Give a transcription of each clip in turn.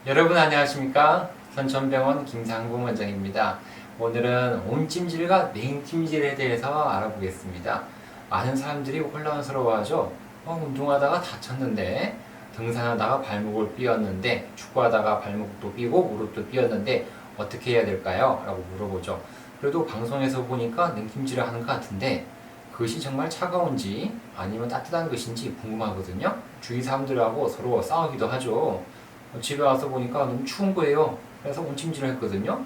여러분 안녕하십니까? 선천병원 김상봉 원장입니다. 오늘은 온찜질과 냉찜질에 대해서 알아보겠습니다. 많은 사람들이 혼란스러워하죠. 운동하다가 다쳤는데, 등산하다가 발목을 삐었는데, 축구하다가 발목도 삐고 무릎도 삐었는데 어떻게 해야 될까요? 라고 물어보죠. 그래도 방송에서 보니까 냉찜질을 하는 것 같은데 그것이 정말 차가운지 아니면 따뜻한 것인지 궁금하거든요. 주위 사람들하고 서로 싸우기도 하죠. 집에 와서 보니까 너무 추운 거예요. 그래서 온찜질을 했거든요.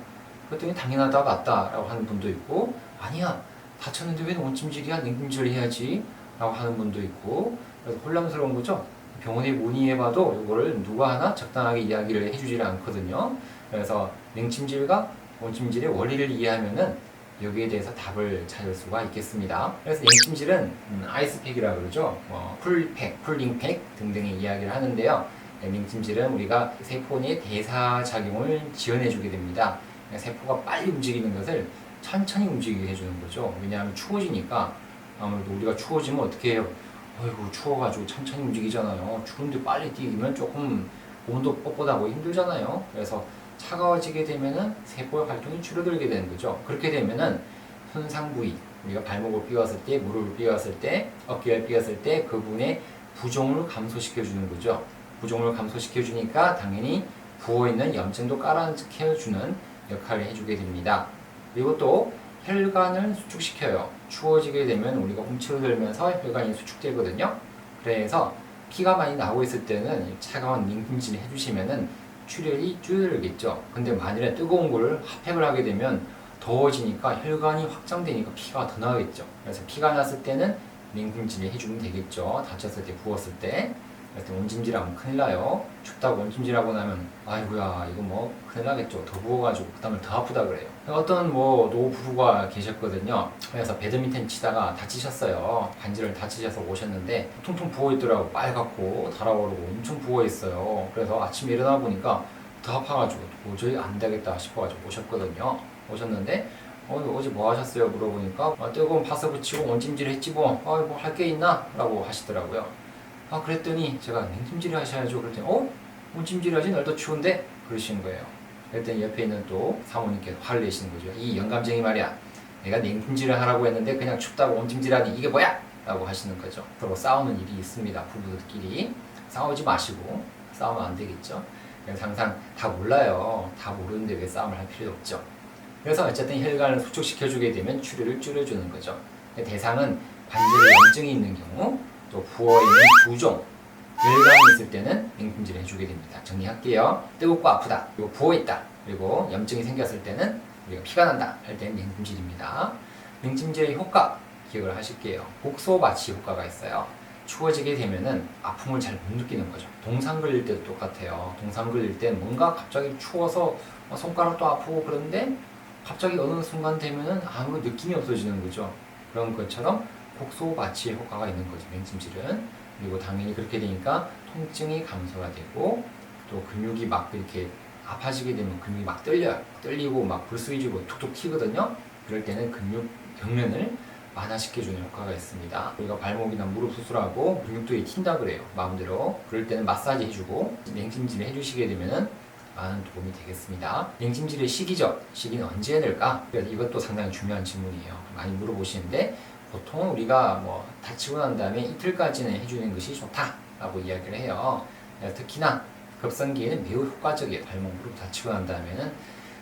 그랬더니 당연하다 맞다라고 하는 분도 있고, 아니야 다쳤는데 왜 온찜질이야, 냉찜질을 해야지 라고 하는 분도 있고, 그래서 혼란스러운 거죠. 병원에 문의해봐도 이거를 누가 하나 적당하게 이야기를 해주질 않거든요. 그래서 냉찜질과 온찜질의 원리를 이해하면은 여기에 대해서 답을 찾을 수가 있겠습니다. 그래서 냉찜질은 아이스팩이라고 그러죠. 쿨팩, 쿨링팩 등등의 이야기를 하는데요. 냉찜질은 우리가 세포 내 대사작용을 지원해주게 됩니다. 세포가 빨리 움직이는 것을 천천히 움직이게 해주는 거죠. 왜냐하면 추워지니까, 아무래도 우리가 추워지면 어떻게 해요? 어이구 추워가지고 천천히 움직이잖아요. 추운데 빨리 뛰면 조금 온도 뻣뻣하고 힘들잖아요. 그래서 차가워지게 되면은 세포의 활동이 줄어들게 되는 거죠. 그렇게 되면은 손상 부위, 우리가 발목을 삐었을 때, 무릎을 삐었을 때, 어깨를 삐었을 때 그 부분의 부종을 감소시켜 주는 거죠. 부종을 감소시켜 주니까 당연히 부어있는 염증도 깔아앉혀 주는 역할을 해주게 됩니다. 그리고 또 혈관을 수축시켜요. 추워지게 되면 우리가 움츠러들면서 혈관이 수축되거든요. 그래서 피가 많이 나오고 있을 때는 차가운 냉찜질 해주시면은 출혈이 줄어들겠죠. 근데 만일에 뜨거운 거를 핫팩을 하게 되면 더워지니까 혈관이 확장되니까 피가 더 나오겠죠. 그래서 피가 났을 때는 냉찜질을 해주면 되겠죠. 다쳤을 때, 부었을 때. 그래서 온찜질하면 큰일 나요. 춥다고 온찜질하고 나면 아이고야 이거 뭐 큰일 나겠죠. 더 부어가지고 그 다음에 더 아프다 그래요. 어떤 노부부가 계셨거든요. 그래서 배드민턴 치다가 다치셨어요. 반지를 다치셔서 오셨는데 퉁퉁 부어있더라고. 빨갛고 달아오르고 엄청 부어있어요. 그래서 아침에 일어나 보니까 더 아파가지고 도저히 안 되겠다 싶어가지고 오셨거든요. 오셨는데 어제 뭐 하셨어요? 물어보니까 뜨거운 파스 붙이고 온찜질 했지 뭐 할 게 있나? 라고 하시더라고요. 그랬더니 제가 냉찜질 하셔야죠. 그랬더니 온찜질 하지? 날도 추운데? 그러시는 거예요. 그랬더니 옆에 있는 또 사모님께서 화를 내시는 거죠. 이 영감쟁이 말이야. 내가 냉찜질을 하라고 했는데 그냥 춥다고 온찜질 하니 이게 뭐야? 라고 하시는 거죠. 서로 싸우는 일이 있습니다. 부부들끼리. 싸우지 마시고 싸우면 안 되겠죠. 그래서 항상 다 몰라요. 다 모르는데 왜 싸움을 할 필요도 없죠. 그래서 어쨌든 혈관을 수축시켜주게 되면 출혈을 줄여주는 거죠. 대상은 관절에 염증이 있는 경우, 또 부어있는 부종, 혈관이 있을 때는 냉찜질을 해주게 됩니다. 정리할게요. 뜨겁고 아프다, 그리고 부어있다, 그리고 염증이 생겼을 때는 우리가 피가 난다 할 때는 냉찜질입니다. 냉찜질의 효과 기억을 하실게요. 국소 마취 효과가 있어요. 추워지게 되면은 아픔을 잘 못 느끼는 거죠. 동상 걸릴 때도 똑같아요. 동상 걸릴 때 뭔가 갑자기 추워서 손가락도 아프고 그런데 갑자기 어느 순간 되면은 아무 느낌이 없어지는 거죠. 그런 것처럼 국소 마취의 효과가 있는 거죠. 냉찜질은. 그리고 당연히 그렇게 되니까 통증이 감소가 되고, 또 근육이 막 이렇게 아파지게 되면 근육이 막 떨려요. 떨리고 막 불쑥이지고 툭툭 튀거든요. 그럴 때는 근육 경련을 완화시켜주는 효과가 있습니다. 우리가 발목이나 무릎 수술하고 근육도 튄다 그래요. 마음대로. 그럴 때는 마사지 해주고 냉찜질을 해주시게 되면은 많은 도움이 되겠습니다. 냉찜질의 시기죠. 시기는 언제 해야 될까? 이것도 상당히 중요한 질문이에요. 많이 물어보시는데, 보통 우리가 다치고 난 다음에 이틀까지는 해주는 것이 좋다라고 이야기를 해요. 특히나 급성기에는 매우 효과적이에요. 발목, 무릎 다치고 난 다음에는.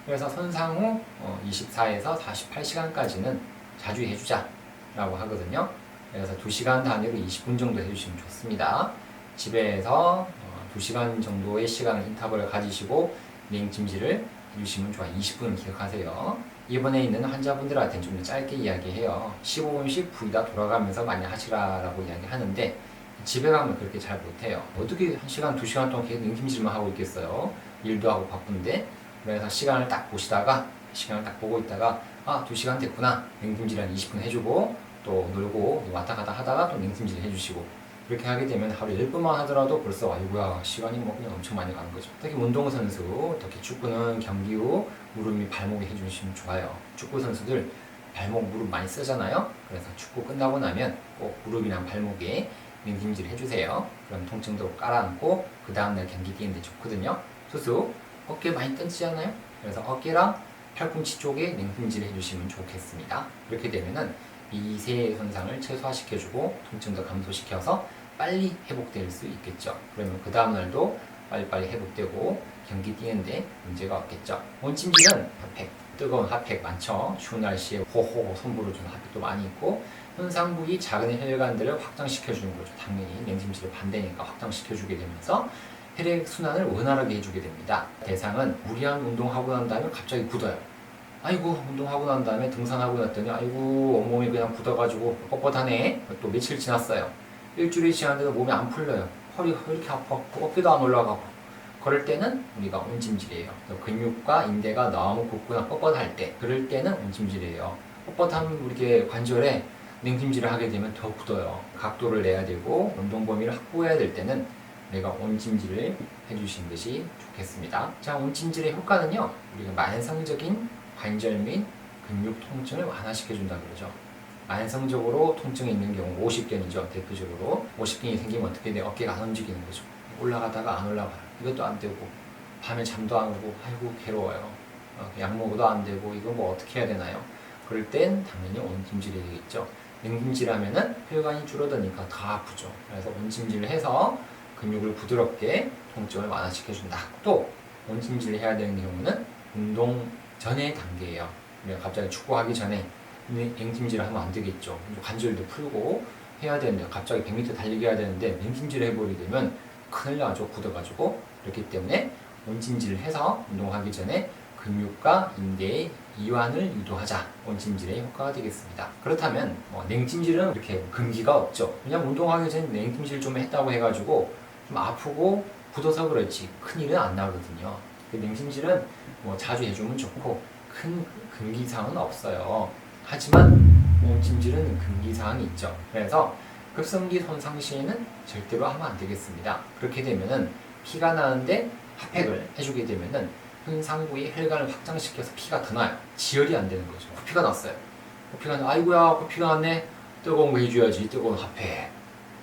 그래서 손상 후 24에서 48시간까지는 자주 해주자라고 하거든요. 그래서 2시간 단위로 20분 정도 해주시면 좋습니다. 집에서 2시간 정도의 시간을 인터벌을 가지시고 냉찜질을 해주시면 좋아요. 20분을 기억하세요. 입원해 있는 환자분들한테는 좀 더 짧게 이야기해요. 15분씩 부위다 돌아가면서 많이 하시라라고 이야기하는데, 집에 가면 그렇게 잘 못해요. 어떻게 1시간, 2시간 동안 계속 냉찜질만 하고 있겠어요? 일도 하고 바쁜데. 그래서 시간을 딱 보시다가, 시간을 딱 보고 있다가 2시간 됐구나. 냉찜질 한 20분 해주고 또 놀고 왔다 갔다 하다가 또 냉찜질 해주시고, 그렇게 하게 되면 하루 10분만 하더라도 벌써 아이고야 시간이 그냥 엄청 많이 가는 거죠. 특히 운동선수, 특히 축구는 경기 후 무릎 및 발목에 해주시면 좋아요. 축구 선수들 발목, 무릎 많이 쓰잖아요. 그래서 축구 끝나고 나면 꼭 무릎이나 발목에 냉찜질 해주세요. 그럼 통증도 깔아앉고 그 다음날 경기 뛰는데 좋거든요. 수수 어깨 많이 땡치잖아요. 그래서 어깨랑 팔꿈치 쪽에 냉찜질 해주시면 좋겠습니다. 이렇게 되면은 미세 손상을 최소화시켜주고 통증도 감소시켜서 빨리 회복될 수 있겠죠. 그러면 그 다음날도 빨리빨리 회복되고 경기 뛰는데 문제가 없겠죠. 온찜질은 핫팩, 뜨거운 핫팩 많죠. 추운 날씨에 호호 손부를 주는 핫팩도 많이 있고, 손상 부위 작은 혈관들을 확장시켜주는 거죠. 당연히 냉찜질의 반대니까 확장시켜주게 되면서 혈액순환을 원활하게 해주게 됩니다. 대상은 무리한 운동하고 난 다음에 갑자기 굳어요. 아이고, 운동하고 난 다음에 등산하고 났더니 아이고 온몸이 그냥 굳어가지고 뻣뻣하네. 또 며칠 지났어요. 일주일이 지났는데도 몸이 안 풀려요. 허리가 왜 이렇게 아파? 어깨도 안 올라가고. 그럴 때는 우리가 온찜질이에요. 근육과 인대가 너무 굳거나 뻣뻣할 때, 그럴 때는 온찜질이에요. 뻣뻣한 우리 관절에 냉찜질을 하게 되면 더 굳어요. 각도를 내야 되고 운동 범위를 확보해야 될 때는 내가 온찜질을 해주시는 것이 좋겠습니다. 자, 온찜질의 효과는요, 우리가 만성적인 관절 및 근육 통증을 완화시켜준다 그러죠. 만성적으로 통증이 있는 경우 50견이죠. 대표적으로 50견이 생기면 어떻게 돼요? 어깨가 안 움직이는 거죠. 올라가다가 안 올라가요. 이것도 안 되고 밤에 잠도 안 오고 아이고 괴로워요. 약 먹어도 안 되고 이거 뭐 어떻게 해야 되나요? 그럴 땐 당연히 온찜질이 되겠죠. 냉찜질 하면은 혈관이 줄어드니까 더 아프죠. 그래서 온찜질을 해서 근육을 부드럽게 통증을 완화시켜준다. 또 온찜질을 해야 되는 경우는 운동 전의 단계예요. 우리가 갑자기 축구하기 전에 냉찜질을 하면 안 되겠죠. 관절도 풀고 해야 되는데 갑자기 100m 달리기 해야 되는데 냉찜질을 해버리게 되면 큰일 나죠. 굳어가지고. 그렇기 때문에 온찜질을 해서 운동하기 전에 근육과 인대의 이완을 유도하자. 온찜질의 효과가 되겠습니다. 그렇다면 냉찜질은 이렇게 금기가 없죠. 그냥 운동하기 전에 냉찜질 좀 했다고 해가지고 좀 아프고 굳어서 그렇지 큰일은 안 나거든요. 냉찜질은 자주 해주면 좋고 큰 금기사항은 없어요. 하지만 온찜질은 금기사항이 있죠. 그래서 급성기 손상 시에는 절대로 하면 안 되겠습니다. 그렇게 되면은 피가 나는데 핫팩을 해주게 되면은 손상 부위 혈관을 확장시켜서 피가 더 나요. 지혈이 안 되는 거죠. 코피가 났어요. 코피가 나, 아이고야 코피가 났네. 뜨거운 거 해줘야지. 뜨거운 핫팩.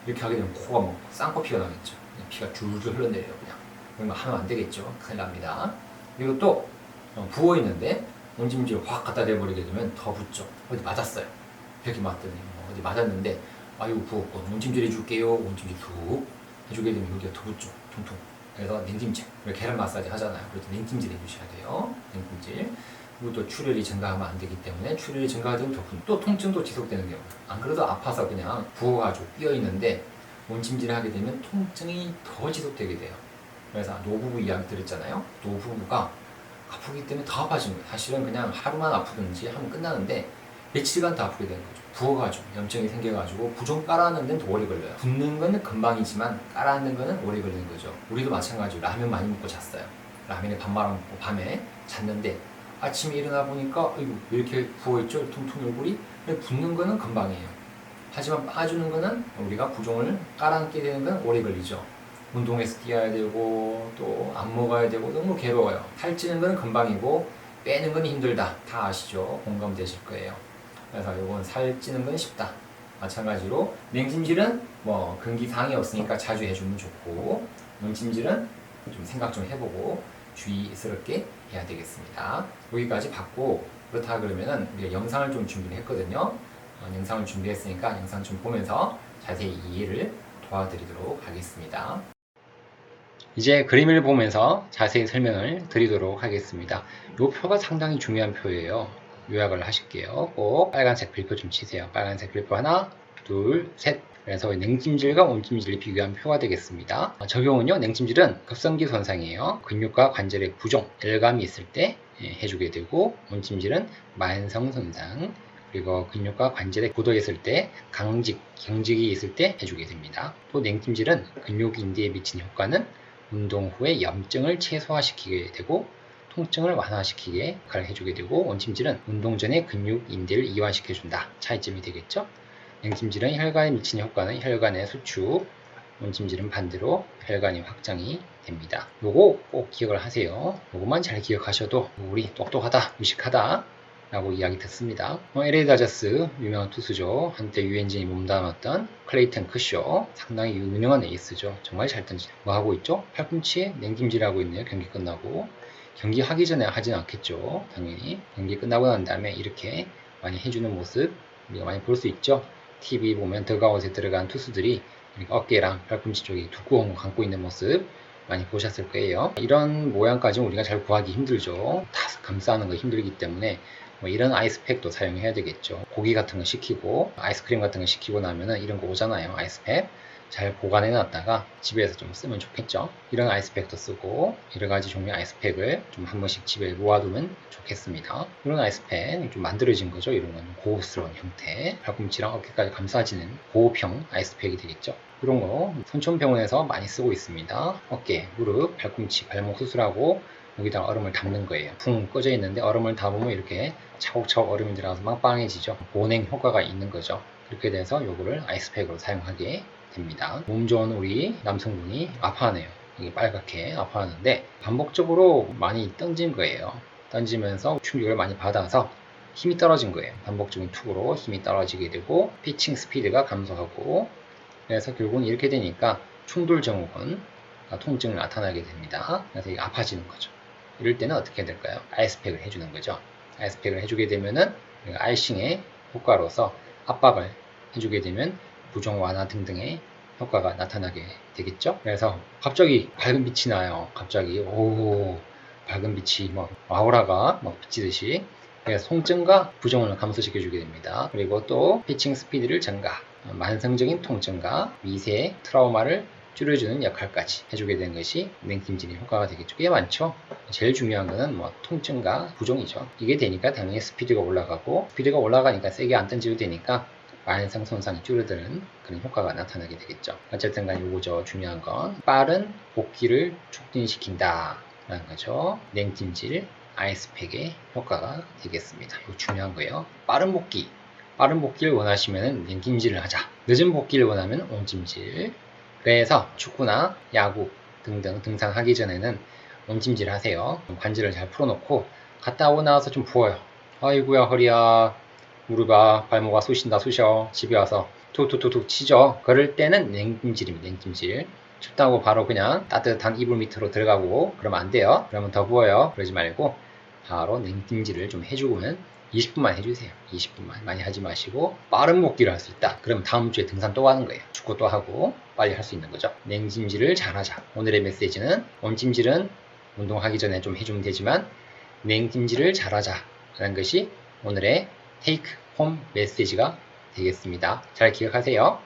이렇게 하게 되면 코가 뭐 쌍코피가 나겠죠. 피가 줄줄 흘러내려요. 그냥. 그러면 하면 안 되겠죠. 큰일 납니다. 그리고 또 부어 있는데 온찜질 확 갖다 대버리게 되면 더 붓죠. 어디 맞았어요. 벽에 맞더니 어디 맞았는데 아이고 부었고 온찜질 해줄게요. 온찜질 툭 해주게 되면 여기가 더 붓죠. 통통. 그래서 냉찜질, 계란 마사지 하잖아요. 그래서 냉찜질 해주셔야 돼요. 냉찜질. 그리고 또 출혈이 증가하면 안 되기 때문에 출혈이 증가하면 또 통증도 지속되는 경우. 안 그래도 아파서 그냥 부어가지고 삐어 있는데 온찜질을 하게 되면 통증이 더 지속되게 돼요. 그래서 노부부 이야기 드렸잖아요. 노부부가 아프기 때문에 더 아파진 거예요. 사실은 그냥 하루만 아프든지 하면 끝나는데 며칠간 더 아프게 되는 거죠. 부어가지고 염증이 생겨가지고 부종 깔아앉는 데는 더 오래 걸려요. 붓는 거는 금방이지만 깔아앉는 거는 오래 걸리는 거죠. 우리도 마찬가지로 라면 많이 먹고 잤어요. 라면에 밥 말아 먹고 밤에 잤는데 아침에 일어나 보니까 왜 이렇게 부어있죠? 통통 얼굴이. 붓는 거는 금방이에요. 하지만 빠주는 거는 우리가 부종을 깔아앉게 되는 건 오래 걸리죠. 운동해서 뛰어야 되고 또 안 먹어야 되고 너무 괴로워요. 살찌는 건 금방이고 빼는 건 힘들다. 다 아시죠? 공감되실 거예요. 그래서 이건 살찌는 건 쉽다. 마찬가지로 냉찜질은 금기사항이 없으니까 자주 해주면 좋고 온찜질은 좀 생각 좀 해보고 주의스럽게 해야 되겠습니다. 여기까지 받고 그렇다 그러면은 우리가 영상을 좀 준비를 했거든요. 영상을 준비했으니까 영상 좀 보면서 자세히 이해를 도와드리도록 하겠습니다. 이제 그림을 보면서 자세히 설명을 드리도록 하겠습니다. 이 표가 상당히 중요한 표예요. 요약을 하실게요. 꼭 빨간색 글표 좀 치세요. 빨간색 글표 하나, 둘, 셋. 그래서 냉찜질과 온찜질을 비교한 표가 되겠습니다. 적용은요, 냉찜질은 급성기 손상이에요. 근육과 관절의 부종, 열감이 있을 때 해주게 되고, 온찜질은 만성 손상, 그리고 근육과 관절에 굳어 있을 때 경직이 있을 때 해주게 됩니다. 또 냉찜질은 근육 인대에 미친 효과는 운동 후에 염증을 최소화시키게 되고 통증을 완화시키게 역할을 해주게 되고 온찜질은 운동 전에 근육 인대를 이완시켜준다. 차이점이 되겠죠. 냉찜질은 혈관에 미치는 효과는 혈관의 수축, 온찜질은 반대로 혈관이 확장이 됩니다. 요거 꼭 기억을 하세요. 요거만 잘 기억하셔도 우리 똑똑하다, 무식하다 라고 이야기 듣습니다. LA 다저스 유명한 투수죠. 한때 유현진이 몸담았던 클레이튼 크쇼, 상당히 유명한 에이스죠. 정말 잘 던지죠. 뭐 하고 있죠? 팔꿈치에 냉찜질하고 있네요. 경기 끝나고. 경기 하기 전에 하진 않겠죠. 당연히 경기 끝나고 난 다음에 이렇게 많이 해주는 모습 우리가 많이 볼 수 있죠. TV 보면 더가웃에 들어간 투수들이 이렇게 어깨랑 팔꿈치 쪽에 두꺼운 거 감고 있는 모습 많이 보셨을 거예요. 이런 모양까지는 우리가 잘 구하기 힘들죠. 다 감싸는 거 힘들기 때문에 뭐 이런 아이스팩도 사용해야 되겠죠. 고기 같은 거 식히고 아이스크림 같은 거 식히고 나면은 이런 거 오잖아요. 아이스팩 잘 보관해 놨다가 집에서 좀 쓰면 좋겠죠. 이런 아이스팩도 쓰고 여러 가지 종류의 아이스팩을 좀 한 번씩 집에 모아두면 좋겠습니다. 이런 아이스팩 좀 만들어진 거죠. 이런 건 고급스러운 형태, 팔꿈치랑 어깨까지 감싸지는 고급형 아이스팩이 되겠죠. 이런 거 선천병원에서 많이 쓰고 있습니다. 어깨, 무릎, 팔꿈치, 발목 수술하고 여기다가 얼음을 담는 거예요. 붕 꺼져 있는데 얼음을 담으면 이렇게 차곡차곡 얼음이 들어가서 빵빵해지죠. 보냉 효과가 있는 거죠. 그렇게 돼서 요거를 아이스팩으로 사용하게 됩니다. 몸 좋은 우리 남성분이 아파하네요. 이게 빨갛게 아파하는데 반복적으로 많이 던진 거예요. 던지면서 충격을 많이 받아서 힘이 떨어진 거예요. 반복적인 투구로 힘이 떨어지게 되고 피칭 스피드가 감소하고 그래서 결국은 이렇게 되니까 충돌 증후군, 통증을 나타나게 됩니다. 그래서 이게 아파지는 거죠. 이럴 때는 어떻게 해야 될까요? 아이스팩을 해주는 거죠. 아이스팩을 해주게 되면은 아이싱의 효과로서 압박을 해주게 되면 부종 완화 등등의 효과가 나타나게 되겠죠. 그래서 갑자기 밝은 빛이 나요. 갑자기 오 밝은 빛이 막 아우라가 막 비치듯이 그래서 통증과 부종을 감소시켜 주게 됩니다. 그리고 또 피칭 스피드를 증가, 만성적인 통증과 미세 트라우마를 줄여주는 역할까지 해주게 되는 것이 냉찜질의 효과가 되겠죠. 꽤 많죠. 제일 중요한 거는 뭐 통증과 부종이죠. 이게 되니까 당연히 스피드가 올라가고 스피드가 올라가니까 세게 안 던지도 되니까 만성 손상이 줄어드는 그런 효과가 나타나게 되겠죠. 어쨌든 간 요거죠. 중요한 건 빠른 복귀를 촉진시킨다 라는 거죠. 냉찜질 아이스팩의 효과가 되겠습니다. 이거 중요한 거예요. 빠른 복귀를 원하시면 냉찜질을 하자. 늦은 복귀를 원하면 온찜질. 그래서 축구나 야구 등등 등산하기 전에는 온찜질 하세요. 관절을 잘 풀어놓고 갔다 오고 나서 좀 부어요. 아이고야 허리야 무릎아 발목아 쑤셔 집에 와서 툭툭툭툭 치죠. 그럴 때는 냉찜질입니다. 냉찜질. 춥다고 바로 그냥 따뜻한 이불 밑으로 들어가고 그러면 안 돼요. 그러면 더 부어요. 그러지 말고 바로 냉찜질을 좀 해주고는 20분만 해주세요. 20분만 많이 하지 마시고 빠른 복귀를 할 수 있다. 그럼 다음 주에 등산 또 하는 거예요. 축구 또 하고 빨리 할 수 있는 거죠. 냉찜질을 잘하자. 오늘의 메시지는 온찜질은 운동하기 전에 좀 해주면 되지만 냉찜질을 잘하자 라는 것이 오늘의 테이크 홈 메시지가 되겠습니다. 잘 기억하세요.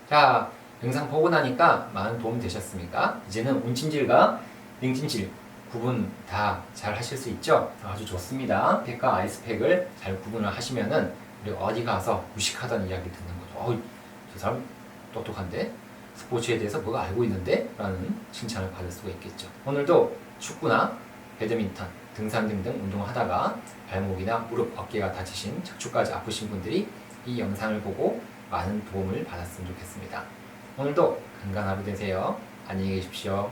자, 영상 보고 나니까 많은 도움 되셨습니까? 이제는 온찜질과 냉찜질 구분 다 잘 하실 수 있죠? 아주 좋습니다. 팩과 아이스팩을 잘 구분을 하시면은 우리 어디 가서 무식하다는 이야기 듣는 거죠. 저 사람 똑똑한데? 스포츠에 대해서 뭐가 알고 있는데? 라는 칭찬을 받을 수가 있겠죠. 오늘도 축구나 배드민턴, 등산 등등 운동을 하다가 발목이나 무릎, 어깨가 다치신, 척추까지 아프신 분들이 이 영상을 보고 많은 도움을 받았으면 좋겠습니다. 오늘도 건강한 하루 되세요. 안녕히 계십시오.